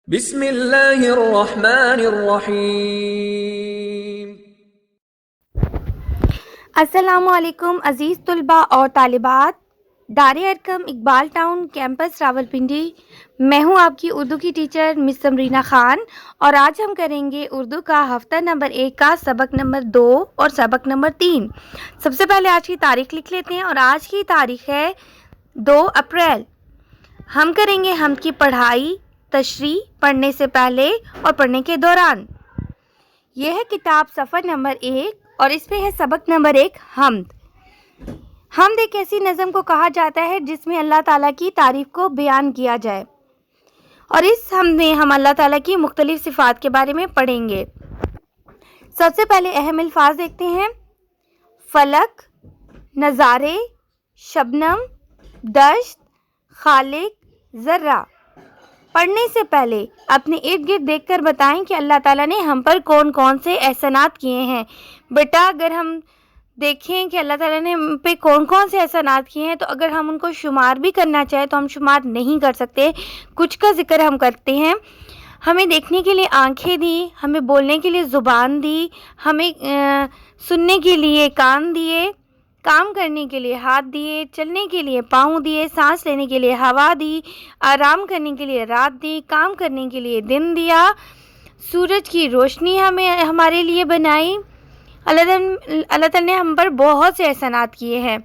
بسم اللہ الرحمن الرحیم۔ السلام علیکم عزیز طلباء اور طالبات، دار ارقم اقبال ٹاؤن کیمپس راولپنڈی، میں ہوں آپ کی اردو کی ٹیچر مس سمرینہ خان، اور آج ہم کریں گے اردو کا ہفتہ نمبر 1 کا سبق نمبر 2 اور سبق نمبر 3۔ سب سے پہلے آج کی تاریخ لکھ لیتے ہیں، اور آج کی تاریخ ہے 2 اپریل۔ ہم کریں گے حمد کی پڑھائی، تشریح، پڑھنے سے پہلے اور پڑھنے کے دوران۔ یہ ہے کتاب صفحہ نمبر 1 اور اس پہ ہے سبق نمبر 1 حمد۔ حمد ایک ایسی نظم کو کہا جاتا ہے جس میں اللہ تعالیٰ کی تعریف کو بیان کیا جائے، اور اس حمد میں ہم اللہ تعالیٰ کی مختلف صفات کے بارے میں پڑھیں گے۔ سب سے پہلے اہم الفاظ دیکھتے ہیں: فلک، نظارے، شبنم، دشت، خالق، ذرہ۔ پڑھنے سے پہلے اپنے ارد گرد دیکھ کر بتائیں کہ اللہ تعالیٰ نے ہم پر کون کون سے احسانات کیے ہیں۔ بیٹا اگر ہم دیکھیں کہ اللہ تعالیٰ نے ہم پہ کون کون سے احسانات کیے ہیں، تو اگر ہم ان کو شمار بھی کرنا چاہیں تو ہم شمار نہیں کر سکتے۔ کچھ کا ذکر ہم کرتے ہیں: ہمیں دیکھنے کے لیے آنکھیں دی، ہمیں بولنے کے لیے زبان دی، ہمیں سننے کے لیے کان دیے، کام کرنے کے لیے ہاتھ دیے، چلنے کے لیے پاؤں دیے، سانس لینے کے لیے ہوا دی، آرام کرنے کے لیے رات دی، کام کرنے کے لیے دن دیا، سورج کی روشنی ہمارے لیے بنائی۔ اللہ تعالیٰ نے ہم پر بہت سے احسانات کیے ہیں۔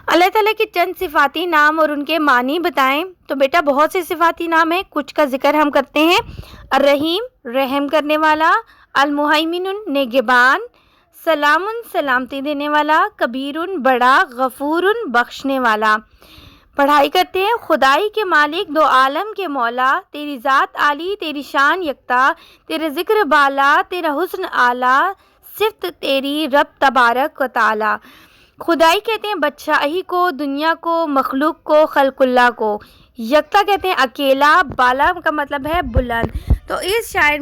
اللہ تعالیٰ کے چند صفاتی نام اور ان کے معنی بتائیں۔ تو بیٹا بہت سے صفاتی نام ہیں، کچھ کا ذکر ہم کرتے ہیں: الرحیم، رحم کرنے والا، المہیمن، نگہبان، سلام، سلامتی دینے والا، کبیر، بڑا، غفور، بخشنے والا۔ پڑھائی کرتے ہیں: خدائی کے مالک، دو عالم کے مولا، تیری ذات عالی، تیری شان یکتا، تیرا ذکر بالا، تیرا حسن اعلیٰ، صفت تیری رب تبارک و تعالی۔ خدائی کہتے ہیں بادشاہی کو، دنیا کو، مخلوق کو، خلق اللہ کو۔ یکتا کہتے ہیں اکیلا، بالا کا مطلب ہے بلند۔ تو اس شعر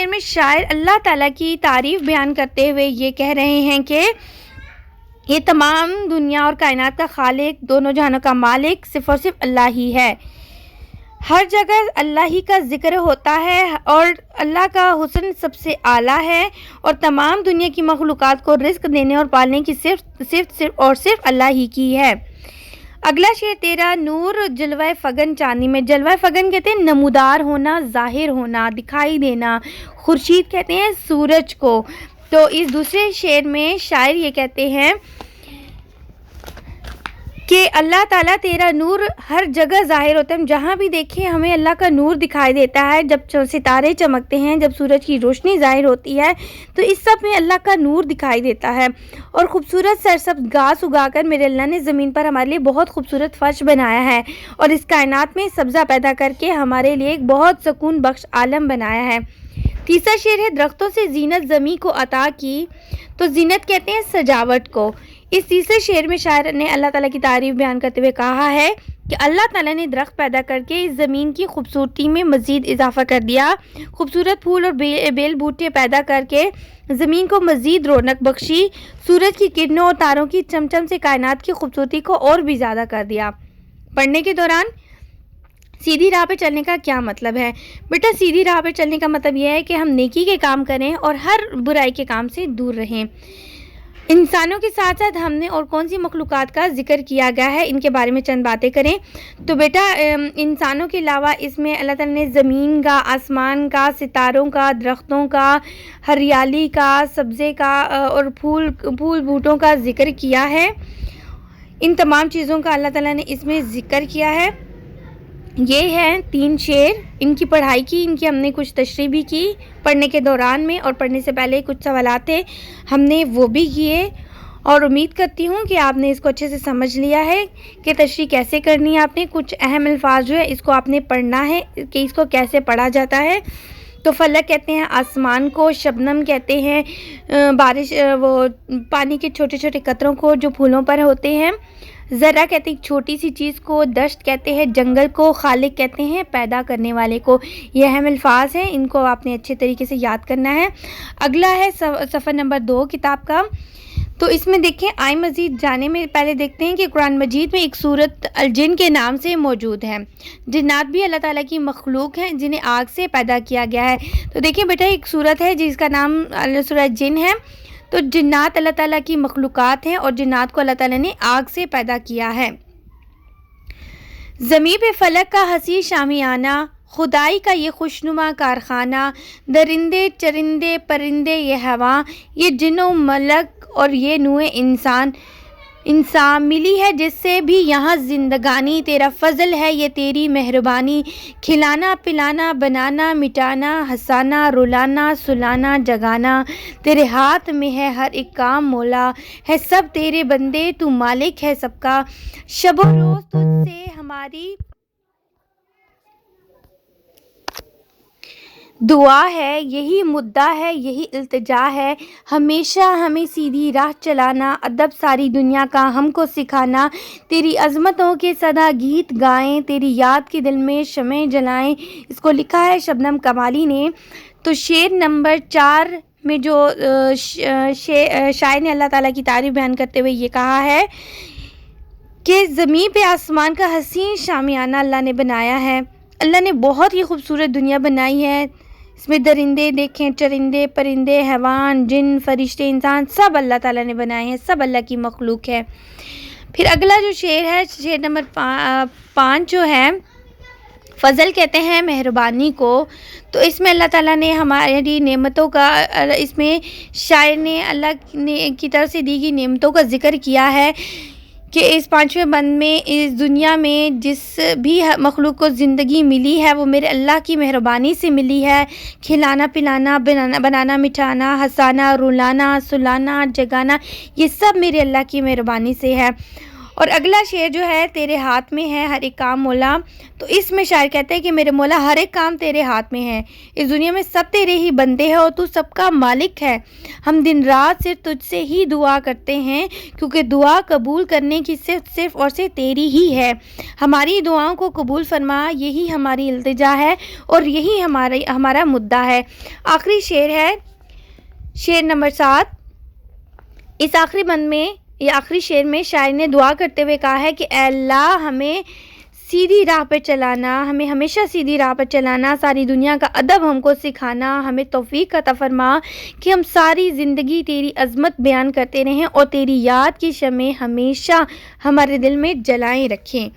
میں شاعر اللہ تعالیٰ کی تعریف بیان کرتے ہوئے یہ کہہ رہے ہیں کہ یہ تمام دنیا اور کائنات کا خالق، دونوں جہانوں کا مالک صرف اور صرف اللہ ہی ہے۔ ہر جگہ اللہ ہی کا ذکر ہوتا ہے، اور اللہ کا حسن سب سے اعلیٰ ہے، اور تمام دنیا کی مخلوقات کو رزق دینے اور پالنے کی صرف اللہ ہی کی ہے۔ اگلا شعر: تیرا نور جلوہ فگن چاندنی میں۔ جلوہ فگن کہتے ہیں نمودار ہونا، ظاہر ہونا، دکھائی دینا۔ خورشید کہتے ہیں سورج کو۔ تو اس دوسرے شعر میں شاعر یہ کہتے ہیں کہ اللہ تعالیٰ تیرا نور ہر جگہ ظاہر ہوتا ہے، ہم جہاں بھی دیکھیں ہمیں اللہ کا نور دکھائی دیتا ہے۔ جب ستارے چمکتے ہیں، جب سورج کی روشنی ظاہر ہوتی ہے، تو اس سب میں اللہ کا نور دکھائی دیتا ہے۔ اور خوبصورت سرسبز گھاس اگا کر میرے اللہ نے زمین پر ہمارے لیے بہت خوبصورت فرش بنایا ہے، اور اس کائنات میں سبزہ پیدا کر کے ہمارے لیے ایک بہت سکون بخش عالم بنایا ہے۔ تیسرا شعر ہے: درختوں سے زینت زمیں کو عطا کی۔ تو زینت کہتے ہیں سجاوٹ کو۔ اس تیسرے شعر میں شاعر نے اللہ تعالیٰ کی تعریف بیان کرتے ہوئے کہا ہے کہ اللہ تعالیٰ نے درخت پیدا کر کے اس زمین کی خوبصورتی میں مزید اضافہ کر دیا، خوبصورت پھول اور بیل بوٹے پیدا کر کے زمین کو مزید رونق بخشی، سورج کی کرنوں اور تاروں کی چمچم سے کائنات کی خوبصورتی کو اور بھی زیادہ کر دیا۔ پڑھنے کے دوران سیدھی راہ پہ چلنے کا کیا مطلب ہے؟ بیٹا سیدھی راہ پہ چلنے کا مطلب یہ ہے کہ ہم نیکی کے کام کریں اور ہر برائی کے کام سے دور رہیں۔ انسانوں کے ساتھ ساتھ ہم نے اور کون سی مخلوقات کا ذکر کیا گیا ہے، ان کے بارے میں چند باتیں کریں۔ تو بیٹا انسانوں کے علاوہ اس میں اللہ تعالیٰ نے زمین کا، آسمان کا، ستاروں کا، درختوں کا، ہریالی کا، سبزے کا اور پھول بوٹوں کا ذکر کیا ہے۔ ان تمام چیزوں کا اللہ تعالیٰ نے اس میں ذکر کیا ہے۔ یہ ہیں 3 شعر، ان کی پڑھائی کی، ان کی ہم نے کچھ تشریح بھی کی پڑھنے کے دوران میں، اور پڑھنے سے پہلے کچھ سوالات تھے ہم نے وہ بھی کیے، اور امید کرتی ہوں کہ آپ نے اس کو اچھے سے سمجھ لیا ہے کہ تشریح کیسے کرنی ہے۔ آپ نے کچھ اہم الفاظ جو ہے اس کو آپ نے پڑھنا ہے کہ اس کو کیسے پڑھا جاتا ہے۔ تو فلک کہتے ہیں آسمان کو، شبنم کہتے ہیں بارش، وہ پانی کے چھوٹے چھوٹے قطروں کو جو پھولوں پر ہوتے ہیں۔ ذرہ کہتے ہیں چھوٹی سی چیز کو۔ دشت کہتے ہیں جنگل کو۔ خالق کہتے ہیں پیدا کرنے والے کو۔ یہ اہم الفاظ ہیں، ان کو آپ نے اچھے طریقے سے یاد کرنا ہے۔ اگلا ہے صفحہ نمبر 2 کتاب کا۔ تو اس میں دیکھیں آئے مزید جانے میں پہلے دیکھتے ہیں کہ قرآن مجید میں ایک سورت الجن کے نام سے موجود ہے۔ جنات بھی اللہ تعالیٰ کی مخلوق ہیں جنہیں آگ سے پیدا کیا گیا ہے۔ تو دیکھیں بیٹا ایک سورت ہے جس کا نام سورۃ جن ہے۔ تو جنات اللہ تعالیٰ کی مخلوقات ہیں اور جنات کو اللہ تعالیٰ نے آگ سے پیدا کیا ہے۔ زمیں پہ فلک کا حسین شامیانہ، خدائی کا یہ خوشنما کارخانہ، درندے چرندے پرندے یہ ہوا، یہ جن و ملک اور یہ نوع انسان ملی ہے جس سے بھی یہاں زندگانی، تیرا فضل ہے یہ تیری مہربانی، کھلانا پلانا بنانا مٹانا ہنسانا رلانا سلانا جگانا، تیرے ہاتھ میں ہے ہر ایک کام مولا، ہے سب تیرے بندے تو مالک ہے سب کا، شب و روز تجھ سے ہماری دعا ہے، یہی مدعا ہے یہی التجا ہے، ہمیشہ ہمیں سیدھی راہ چلانا، ادب ساری دنیا کا ہم کو سکھانا، تیری عظمتوں کے صدا گیت گائیں، تیری یاد کے دل میں شمع جلائیں۔ اس کو لکھا ہے شبنم کمالی نے۔ تو شعر نمبر 4 میں جو شاعر نے اللہ تعالیٰ کی تعریف بیان کرتے ہوئے یہ کہا ہے کہ زمین پہ آسمان کا حسین شامیانہ اللہ نے بنایا ہے۔ اللہ نے بہت ہی خوبصورت دنیا بنائی ہے۔ اس میں درندے دیکھیں، چرندے پرندے حیوان جن فرشتے انسان سب اللہ تعالیٰ نے بنائے ہیں، سب اللہ کی مخلوق ہے۔ پھر اگلا جو شعر ہے شعر نمبر 5 جو ہے فضل کہتے ہیں مہربانی کو۔ تو اس میں اللہ تعالیٰ نے ہماری نعمتوں کا، اس میں شاعر نے اللہ کی طرف سے دی گئی نعمتوں کا ذکر کیا ہے کہ اس 5ویں بند میں اس دنیا میں جس بھی مخلوق کو زندگی ملی ہے وہ میرے اللہ کی مہربانی سے ملی ہے۔ کھلانا پلانا بنانا مٹھانا ہنسانا رلانا سلانا جگانا یہ سب میرے اللہ کی مہربانی سے ہے۔ اور اگلا شعر جو ہے تیرے ہاتھ میں ہے ہر ایک کام مولا۔ تو اس میں شاعر کہتے ہیں کہ میرے مولا ہر ایک کام تیرے ہاتھ میں ہے، اس دنیا میں سب تیرے ہی بندے ہیں اور تو سب کا مالک ہے۔ ہم دن رات صرف تجھ سے ہی دعا کرتے ہیں کیونکہ دعا قبول کرنے کی صرف اور صرف تیری ہی ہے۔ ہماری دعاؤں کو قبول فرما، یہی ہماری التجا ہے اور یہی ہمارا مدعا ہے۔ آخری شعر ہے شعر نمبر 7۔ اس آخری بند میں یہ آخری شعر میں شاعر نے دعا کرتے ہوئے کہا ہے کہ اے اللہ ہمیں سیدھی راہ پہ چلانا، ہمیں ہمیشہ سیدھی راہ پہ چلانا، ساری دنیا کا ادب ہم کو سکھانا، ہمیں توفیق عطا فرما کہ ہم ساری زندگی تیری عظمت بیان کرتے رہیں اور تیری یاد کی شمع ہمیشہ ہمارے دل میں جلائیں رکھیں۔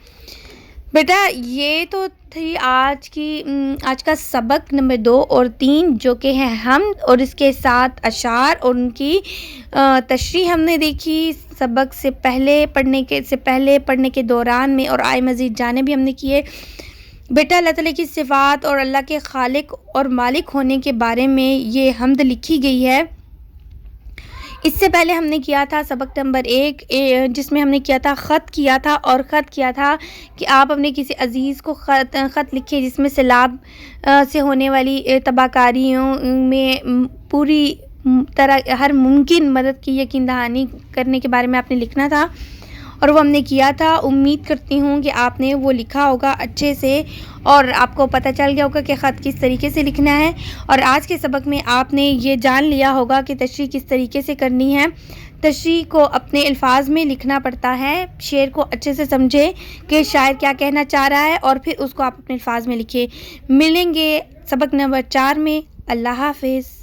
بیٹا یہ تو تھی آج کا سبق نمبر 2 اور 3 جو کہ ہے حمد، اور اس کے ساتھ اشعار اور ان کی تشریح ہم نے دیکھی سبق سے پہلے پڑھنے کے دوران میں، اور آئے مزید جانے بھی ہم نے کیے۔ بیٹا اللہ تعالیٰ کی صفات اور اللہ کے خالق اور مالک ہونے کے بارے میں یہ حمد لکھی گئی ہے۔ اس سے پہلے ہم نے کیا تھا سبق نمبر 1 جس میں ہم نے کیا تھا خط کیا تھا کہ آپ اپنے کسی عزیز کو خط لکھیں جس میں سیلاب سے ہونے والی تباہ کاریوں میں پوری طرح ہر ممکن مدد کی یقین دہانی کرنے کے بارے میں آپ نے لکھنا تھا، اور وہ ہم نے کیا تھا۔ امید کرتی ہوں کہ آپ نے وہ لکھا ہوگا اچھے سے اور آپ کو پتہ چل گیا ہوگا کہ خط کس طریقے سے لکھنا ہے، اور آج کے سبق میں آپ نے یہ جان لیا ہوگا کہ تشریح کس طریقے سے کرنی ہے۔ تشریح کو اپنے الفاظ میں لکھنا پڑتا ہے، شعر کو اچھے سے سمجھے کہ شاعر کیا کہنا چاہ رہا ہے اور پھر اس کو آپ اپنے الفاظ میں لکھیں۔ ملیں گے سبق نمبر 4 میں۔ اللہ حافظ۔